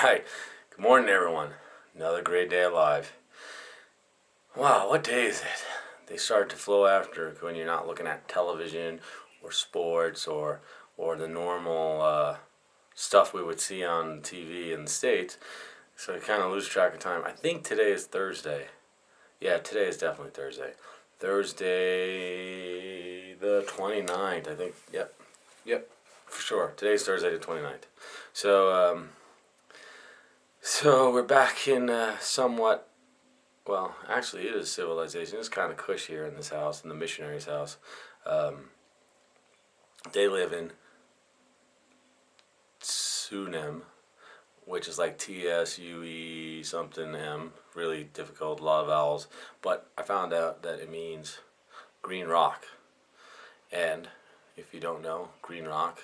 right. Good morning, everyone. Another great day alive. Wow, what day is it? They start to flow after when you're not looking at television or sports or the normal stuff we would see on TV in the States. So you kind of lose track of time. I think today is Thursday. Yeah, today is definitely Thursday. Thursday the 29th, I think. Yep, for sure. Today's Thursday the 29th. So we're back in somewhat, well, actually it is civilization. It's kind of cush here in this house, in the missionary's house. Um, they live in Tsunem, which is like Tsue something M, really difficult, a lot of vowels. But I found out that it means green rock. And if you don't know, green rock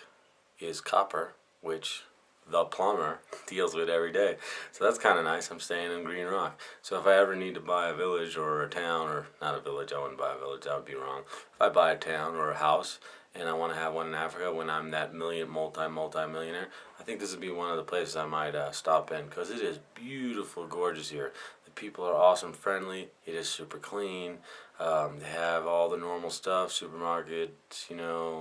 is copper, which the plumber deals with every day. So that's kind of nice. I'm staying in Green Rock. So if I ever need to buy a village or a town, or not a village, I wouldn't buy a village, that would be wrong. If I buy a town or a house and I want to have one in Africa when I'm that multi-millionaire, I think this would be one of the places I might stop in, because it is beautiful, gorgeous here. The people are awesome, friendly. It is super clean. They have all the normal stuff, supermarkets,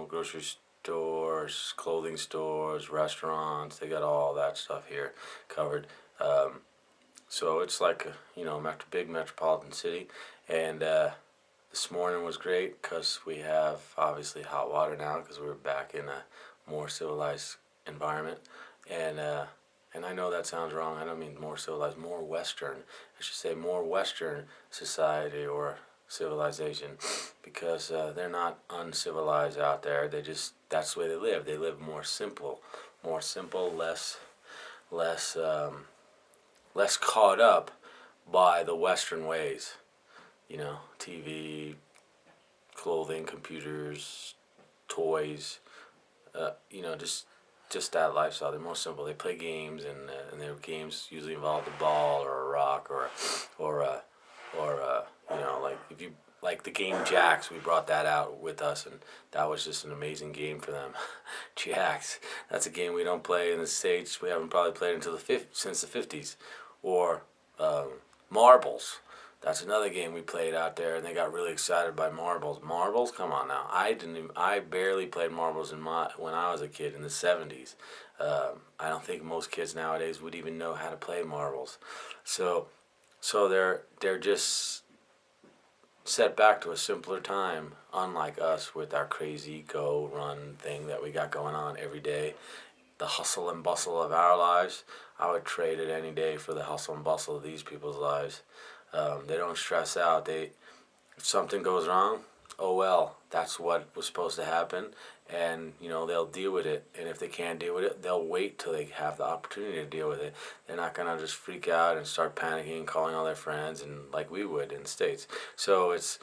grocery stores, clothing stores, restaurants. They got all that stuff here covered. So it's like a big metropolitan city. And this morning was great because we have obviously hot water now because we're back in a more civilized environment. And I know that sounds wrong. I don't mean more civilized, more Western. I should say more Western society or civilization, because they're not uncivilized out there. That's the way they live. They live more simple, less caught up by the Western ways. TV, clothing, computers, toys. Just that lifestyle. They're more simple. They play games, and their games usually involve the ball or a rock or like if you like the game Jacks, we brought that out with us, and that was just an amazing game for them. Jacks, that's a game we don't play in the States. We haven't probably played until since the 50s. Or marbles. That's another game we played out there, and they got really excited by marbles. Marbles, come on now. I barely played marbles when I was a kid in the 70s. I don't think most kids nowadays would even know how to play marbles. So they're just set back to a simpler time, unlike us with our crazy go run thing that we got going on every day. The hustle and bustle of our lives, I would trade it any day for the hustle and bustle of these people's lives. They don't stress out. If something goes wrong, oh well, that's what was supposed to happen, and they'll deal with it. And if they can't deal with it, they'll wait till they have the opportunity to deal with it. They're not gonna just freak out and start panicking and calling all their friends, and like we would in the States. So it's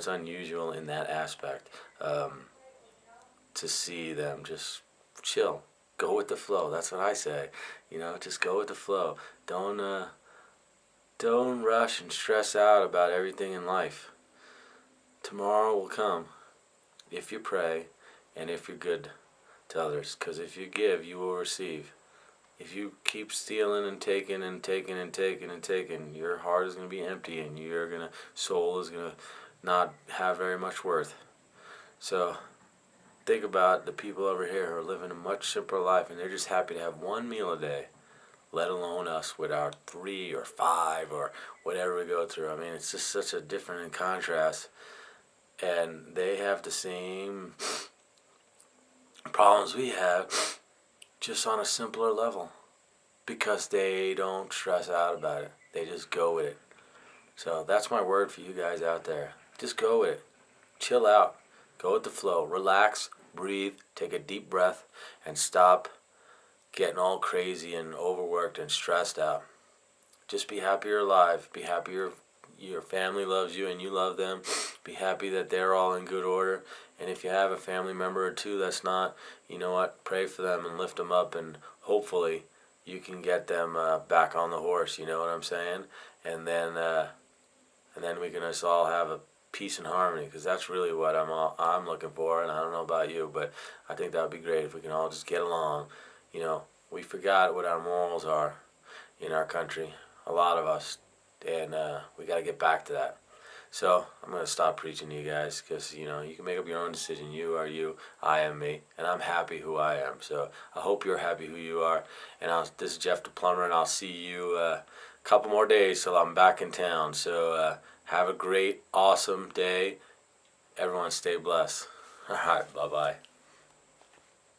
unusual in that aspect, to see them just chill, go with the flow. That's what I say. Just go with the flow. Don't rush and stress out about everything in life. Tomorrow will come if you pray and if you're good to others. Because if you give, you will receive. If you keep stealing and taking and taking and taking and taking, your heart is going to be empty, and your soul is going to not have very much worth. So think about the people over here who are living a much simpler life, and they're just happy to have one meal a day, let alone us with our 3 or 5 or whatever we go through. I mean, it's just such a different in contrast. And they have the same problems we have, just on a simpler level, because they don't stress out about it. They just go with it. So that's my word for you guys out there. Just go with it. Chill out. Go with the flow. Relax, breathe, take a deep breath, and stop getting all crazy and overworked and stressed out. Just be happy you're alive. Be happy your family loves you and you love them. Be happy that they're all in good order. And if you have a family member or two that's not, pray for them and lift them up, and hopefully you can get them back on the horse. You know what I'm saying? And then we can just all have a peace and harmony, because that's really what I'm looking for. And I don't know about you, but I think that would be great if we can all just get along. We forgot what our morals are. in our country, a lot of us, and we got to get back to that. So I'm gonna stop preaching to you guys, because you can make up your own decision. You are you, I am me, and I'm happy who I am. So I hope you're happy who you are. And this is Jeff the Plumber, and I'll see you a couple more days till I'm back in town. So have a great, awesome day. Everyone stay blessed. All right, bye bye.